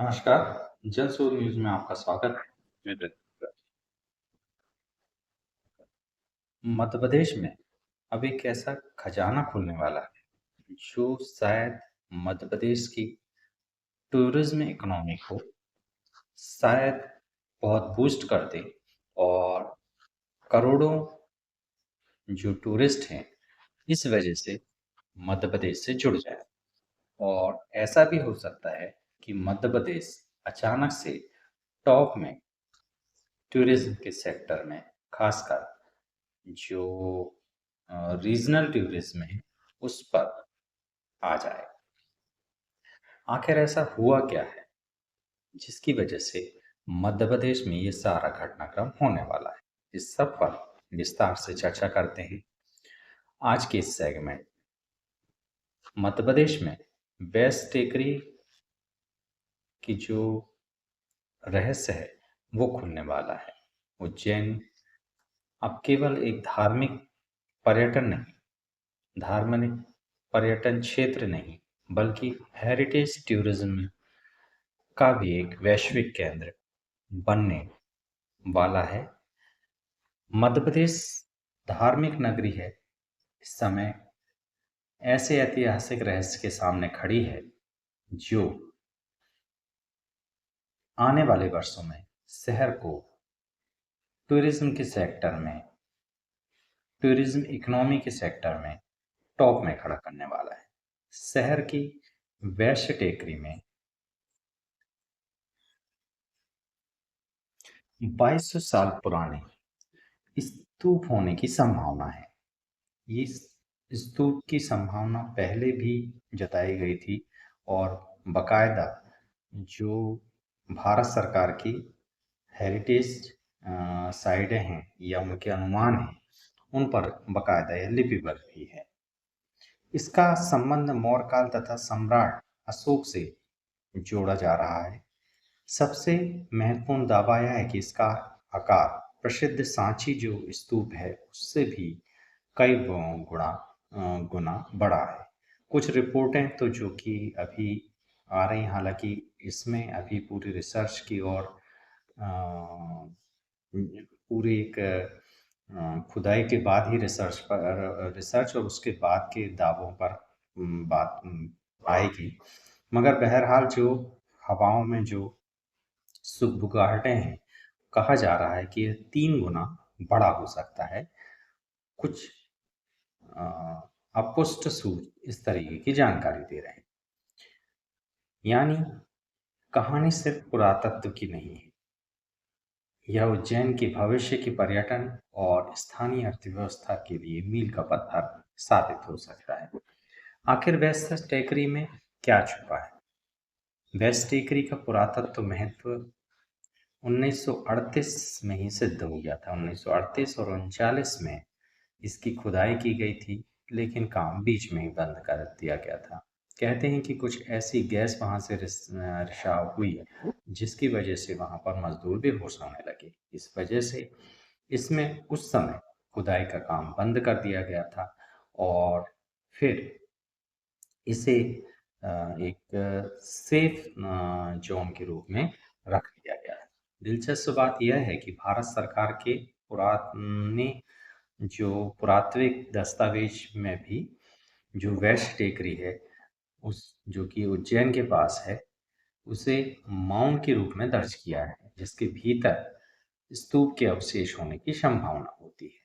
नमस्कार, जनसुर न्यूज़ में आपका स्वागत है। मध्य प्रदेश में अब एक ऐसा खजाना खुलने वाला है जो शायद मध्य प्रदेश की टूरिज्म इकोनॉमी को शायद बहुत बूस्ट कर दे और करोड़ों जो टूरिस्ट हैं इस वजह से मध्य प्रदेश से जुड़ जाए। और ऐसा भी हो सकता है कि मध्य प्रदेश अचानक से टॉप में टूरिज्म के सेक्टर में खासकर जो रीजनल टूरिज्म है उस पर आ जाए। आखिर ऐसा हुआ क्या है जिसकी वजह से मध्य प्रदेश में ये सारा घटनाक्रम होने वाला है। इस सब पर विस्तार से चर्चा करते हैं आज के इस सेगमेंट। मध्य प्रदेश में बेस्ट टेकरी की जो रहस्य है वो खुलने वाला है। उज्जैन अब केवल एक धार्मिक पर्यटन नहीं, धार्मिक पर्यटन क्षेत्र नहीं, बल्कि हेरिटेज टूरिज्म का भी एक वैश्विक केंद्र बनने वाला है। मध्य प्रदेश धार्मिक नगरी है, इस समय ऐसे ऐतिहासिक रहस्य के सामने खड़ी है जो आने वाले वर्षों में शहर को टूरिज्म के सेक्टर में, टूरिज्म इकोनॉमी के सेक्टर में टॉप में खड़ा करने वाला है। शहर की वैश्य टेकरी में 2200 साल पुराने स्तूप होने की संभावना है। ये स्तूप की संभावना पहले भी जताई गई थी और बकायदा जो भारत सरकार की हेरिटेज साइटें हैं या उनके अनुमान हैं उन पर बकायदा यह लिपिबद्ध भी है। इसका संबंध मौर्य काल तथा सम्राट अशोक से जोड़ा जा रहा है। सबसे महत्वपूर्ण दावा यह है कि इसका आकार प्रसिद्ध सांची जो स्तूप है उससे भी कई गुना बड़ा है। कुछ रिपोर्टें तो जो कि अभी आ रही, हालांकि इसमें अभी पूरी रिसर्च की और पूरी एक खुदाई के बाद ही रिसर्च और उसके बाद के दावों पर बात आएगी। मगर बहरहाल जो हवाओं में जो सुगबुगाहटें हैं, कहा जा रहा है कि यह 3 गुना बड़ा हो सकता है। कुछ अपुष्ट सूत्र इस तरीके की जानकारी दे रहे हैं। यानी कहानी सिर्फ पुरातत्व की नहीं है, यह उज्जैन के भविष्य की पर्यटन और स्थानीय अर्थव्यवस्था के लिए मील का पत्थर साबित हो सकता है। आखिर वेस्ट टेकरी में क्या छुपा है? वेस्ट टेकरी का पुरातत्व महत्व 1938 में ही सिद्ध हो गया था। 1938 और 39 में इसकी खुदाई की गई थी, लेकिन काम बीच में ही बंद कर दिया गया था। कहते हैं कि कुछ ऐसी गैस वहां से रिसाव हुई जिसकी वजह से वहां पर मजदूर बेहोश होने लगे। इस वजह से इसमें उस समय खुदाई का काम बंद कर दिया गया था और फिर इसे एक सेफ जोन के रूप में रख दिया गया है। दिलचस्प बात यह है कि भारत सरकार के पुराने जो पुरातात्विक दस्तावेज में भी जो वैश्य टेकरी है उस जो कि उज्जैन के पास है उसे माउंट के रूप में दर्ज किया है, जिसके भीतर स्तूप के अवशेष होने की संभावना होती है।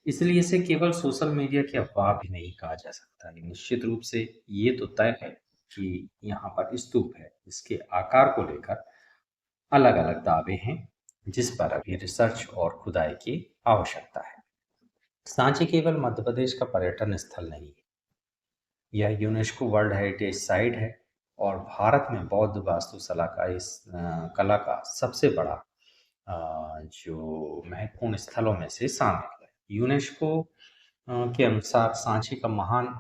इसलिए इसे केवल सोशल मीडिया की अफवाह भी नहीं कहा जा सकता। निश्चित रूप से ये तो तय है कि यहाँ पर स्तूप है। इसके आकार को लेकर अलग अलग दावे हैं जिस पर अभी रिसर्च और खुदाई की आवश्यकता है। सांची केवल मध्य प्रदेश का पर्यटन स्थल नहीं है, यह यूनेस्को वर्ल्ड हेरिटेज साइट है और भारत में बौद्ध वास्तुकला का कला का सबसे बड़ा जो महत्वपूर्ण स्थलों में से शामिल है। यूनेस्को के अनुसार सांची का महान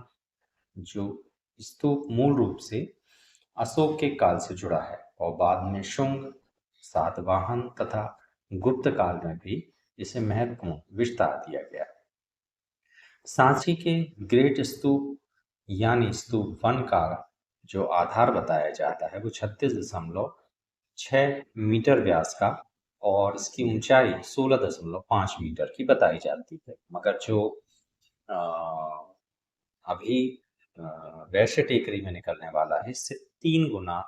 जो स्तूप मूल रूप से अशोक के काल से जुड़ा है और बाद में शुंग, सातवाहन तथा गुप्त काल में भी इसे महत्वपूर्ण विस्तार दिया गया। सांची के ग्रेट स्तूप यानी स्तूप 1 का जो आधार बताया जाता है वो 36.6 मीटर व्यास का और इसकी ऊंचाई 16.5 मीटर की बताई जाती है। मगर जो अ, अभी वैश्य टेकरी में निकलने वाला है, इससे 3 गुना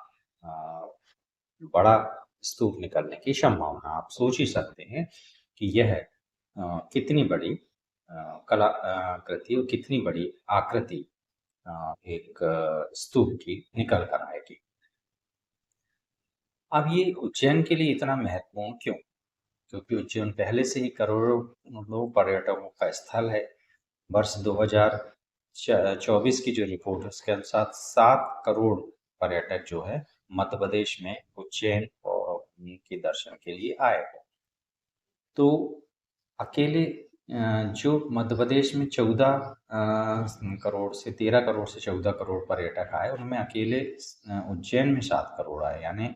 बड़ा स्तूप निकलने की संभावना। आप सोच ही सकते हैं कि यह कितनी बड़ी कृति और कितनी बड़ी आकृति एक स्तूप की निकल कर आएगी। अब ये उज्जैन के लिए इतना महत्वपूर्ण क्यों? क्योंकि उज्जैन पहले से ही करोड़ों लोग पर्यटकों का स्थल है। वर्ष 2024 की जो रिपोर्ट है उसके अनुसार 7 करोड़ पर्यटक जो है मध्य प्रदेश में उज्जैन और के दर्शन के लिए आए हैं। तो अकेले जो मध्य प्रदेश में 14 करोड़ से 13 करोड़ से 14 करोड़ पर्यटक आए, उनमें अकेले उज्जैन में 7 करोड़ आए। यानी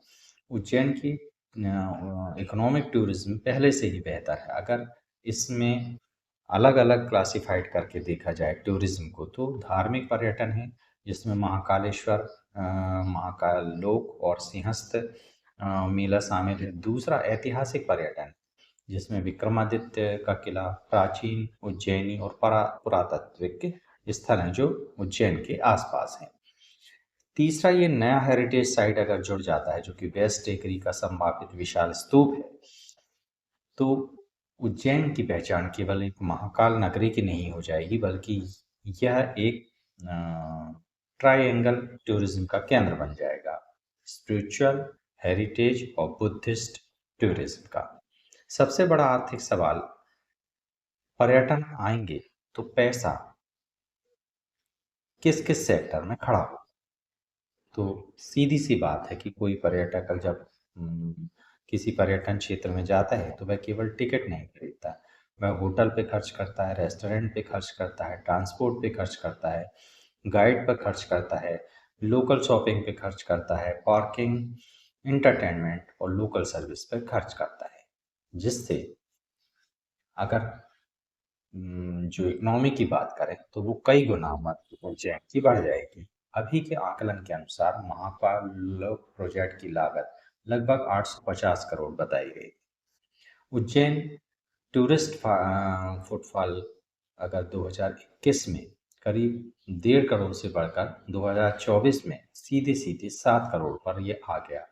उज्जैन की इकोनॉमिक टूरिज्म पहले से ही बेहतर है। अगर इसमें अलग अलग क्लासिफाइड करके देखा जाए टूरिज्म को, तो धार्मिक पर्यटन है जिसमें महाकालेश्वर, महाकाल लोक और सिंहस्थ मेला शामिल है। दूसरा ऐतिहासिक पर्यटन जिसमें विक्रमादित्य का किला, प्राचीन उज्जैनी और पुरातात्विक स्थल हैं जो उज्जैन के आसपास हैं। तीसरा, ये नया हेरिटेज साइट अगर जुड़ जाता है जो कि वेस्ट टेकरी का संभावित विशाल स्तूप है, तो उज्जैन की पहचान केवल एक महाकाल नगरी की नहीं हो जाएगी, बल्कि यह एक ट्रायंगल टूरिज्म का केंद्र बन जाएगा। स्पिरिचुअल, हेरिटेज और बुद्धिस्ट टूरिज्म का। सबसे बड़ा आर्थिक सवाल, पर्यटन आएंगे तो पैसा किस किस सेक्टर में खड़ा हो? तो सीधी सी बात है कि कोई पर्यटक जब किसी पर्यटन क्षेत्र में जाता है तो वह केवल टिकट नहीं खरीदता, वह होटल पे खर्च करता है, रेस्टोरेंट पे खर्च करता है, ट्रांसपोर्ट पे खर्च करता है, गाइड पर खर्च करता है, लोकल शॉपिंग पे खर्च करता है, पार्किंग, इंटरटेनमेंट और लोकल सर्विस पर खर्च करता है। जिससे अगर जो इकोनॉमी की बात करें तो वो कई गुना उज्जैन की बढ़ जाएगी। अभी के आकलन के अनुसार महाकाल प्रोजेक्ट की लागत लगभग 850 करोड़ बताई गई। उज्जैन टूरिस्ट फुटफॉल अगर 2021 में करीब 1.5 करोड़ से बढ़कर 2024 में सीधे सीधे 7 करोड़ पर ये आ गया।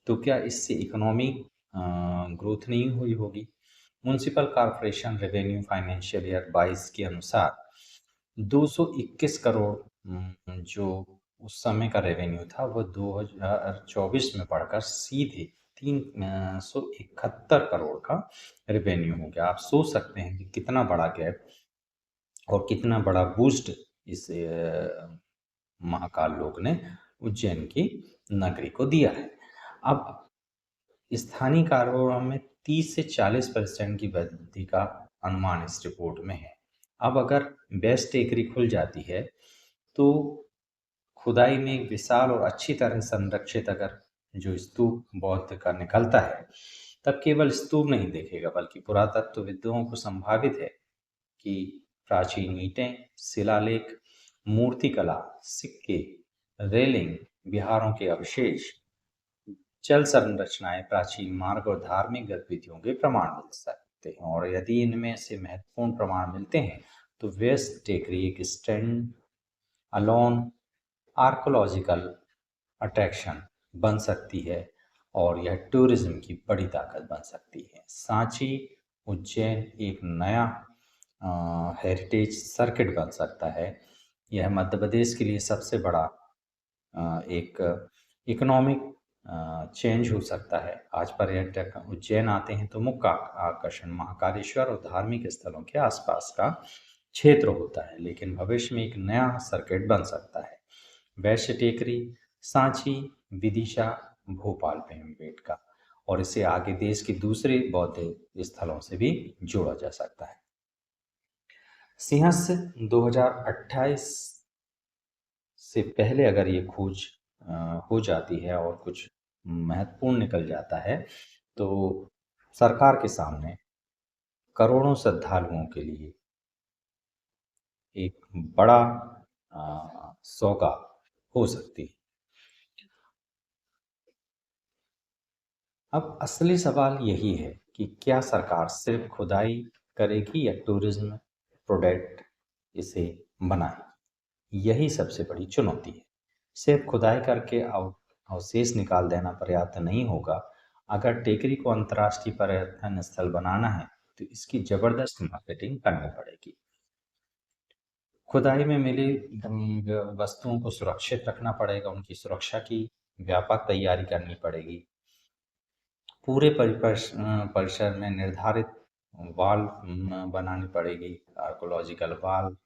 तो क्या इससे इकोनॉमी ग्रोथ नहीं हुई होगी? Municipal corporation revenue financial year 22 के अनुसार 221 करोड़ जो उस समय का रेवेन्यू था वो 2024 में बढ़कर सीधे 371 करोड़ का रेवेन्यू हो गया। आप सोच सकते हैं कि कितना बड़ा गैप और कितना बड़ा बूस्ट इस महाकाल लोक ने उज्जैन की नगरी को दिया है। अब स्थानीय कारोबार में 30 से 40% की वृद्धि का अनुमान इस रिपोर्ट में है। अब अगर वेस्ट टेकरी खुल जाती है तो खुदाई में एक विशाल और अच्छी तरह संरक्षित अगर जो स्तूप बौद्ध का निकलता है, तब केवल स्तूप नहीं देखेगा बल्कि पुरातत्वविदों को संभावित है कि प्राचीन ईंटें, शिलालेख, मूर्तिकला, सिक्के, रेलिंग, विहारों के अवशेष, जल संरचनाएं, प्राचीन मार्ग और धार्मिक गतिविधियों के प्रमाण मिल सकते हैं। और यदि इनमें से महत्वपूर्ण प्रमाण मिलते हैं तो वेस्ट टेकरी एक स्टैंड अलोन आर्कोलॉजिकल अट्रैक्शन बन सकती है और यह टूरिज्म की बड़ी ताकत बन सकती है। सांची उज्जैन एक नया हेरिटेज सर्किट बन सकता है। यह मध्य प्रदेश के लिए सबसे बड़ा एक इकोनॉमिक चेंज हो सकता है। आज पर्यटक उज्जैन आते हैं तो मुख्य आकर्षण महाकालेश्वर और धार्मिक स्थलों के आसपास का क्षेत्र होता है, लेकिन भविष्य में एक नया सर्किट बन सकता है। वैश्य टेकरी, सांची, विदिशा, भोपाल, भीमबेटका और इसे आगे देश के दूसरे बौद्ध स्थलों से भी जोड़ा जा सकता है। सिंहस्थ 2028 से पहले अगर ये खोज हो जाती है और कुछ महत्वपूर्ण निकल जाता है तो सरकार के सामने करोड़ों श्रद्धालुओं के लिए एक बड़ा सौगात हो सकती है। अब असली सवाल यही है कि क्या सरकार सिर्फ खुदाई करेगी या टूरिज्म प्रोडक्ट इसे बनाए। यही सबसे बड़ी चुनौती है। सिर्फ खुदाई करके अवशेष निकाल देना पर्याप्त नहीं होगा। अगर टेकरी को अंतर्राष्ट्रीय पर्यटन स्थल बनाना है तो इसकी जबरदस्त मार्केटिंग करनी पड़ेगी। खुदाई में मिली वस्तुओं को सुरक्षित रखना पड़ेगा, उनकी सुरक्षा की व्यापक तैयारी करनी पड़ेगी। पूरे परिसर में निर्धारित वाल बनानी पड़ेगी, आर्कोलॉजिकल वाल,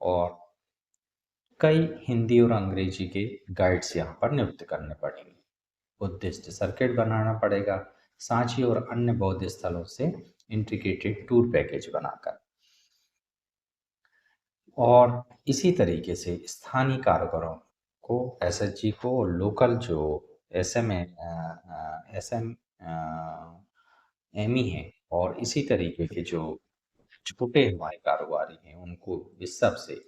और कई हिंदी और अंग्रेजी के गाइड्स यहाँ पर नियुक्त करने पड़ेंगे। बुद्धिस्ट सर्किट बनाना पड़ेगा, सांची और अन्य बौद्ध स्थलों से इंटीग्रेटेड टूर पैकेज बनाकर। और इसी तरीके से स्थानीय कारीगरों को, एसएचजी को, लोकल जो एसएमई है, और इसी तरीके के जो छोटे हमारे कारोबारी हैं उनको इस सब से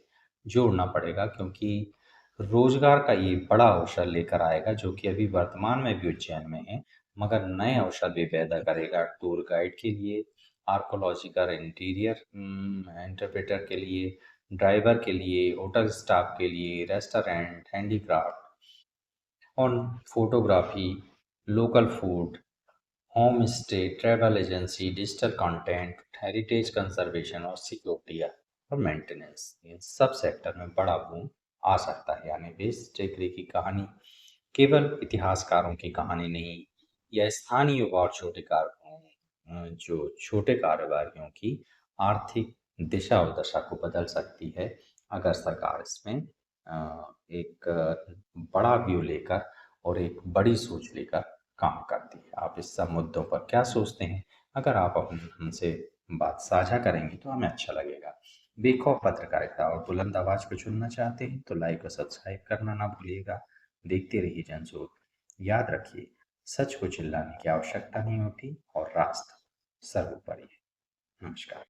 जोड़ना पड़ेगा, क्योंकि रोजगार का ये बड़ा अवसर लेकर आएगा जो कि अभी वर्तमान में भी उज्जैन में है, मगर नए अवसर भी पैदा करेगा टूर गाइड के लिए, आर्कोलॉजिकल इंटीरियर इंटरप्रेटर के लिए, ड्राइवर के लिए, होटल स्टाफ के लिए, रेस्टोरेंट, हैंडीक्राफ्ट और photography, local food, home stay, travel agency, digital content, heritage conservation और सिक्योरिटी और मेंटेनेंस, इन सब सेक्टर में बड़ा बूम आ सकता है। यानी बेस टेकरी की कहानी केवल इतिहासकारों की कहानी नहीं, यह स्थानीय युवा और जो छोटे कारोबारियों की आर्थिक दिशा और दशा को बदल सकती है, अगर सरकार इसमें एक बड़ा व्यू लेकर और एक बड़ी सोच लेकर काम करती है। आप इस सब मुद्दों पर क्या सोचते हैं? अगर आप अपने हमसे बात साझा करेंगे तो हमें अच्छा लगेगा। बेखौफ पत्रकारिता और बुलंद आवाज को चुनना चाहते हैं तो लाइक और सब्सक्राइब करना ना भूलिएगा। देखते रहिए जनसुर। याद रखिए, सच को चिल्लाने की आवश्यकता नहीं होती और रास्ता सर्वोपरि है। नमस्कार।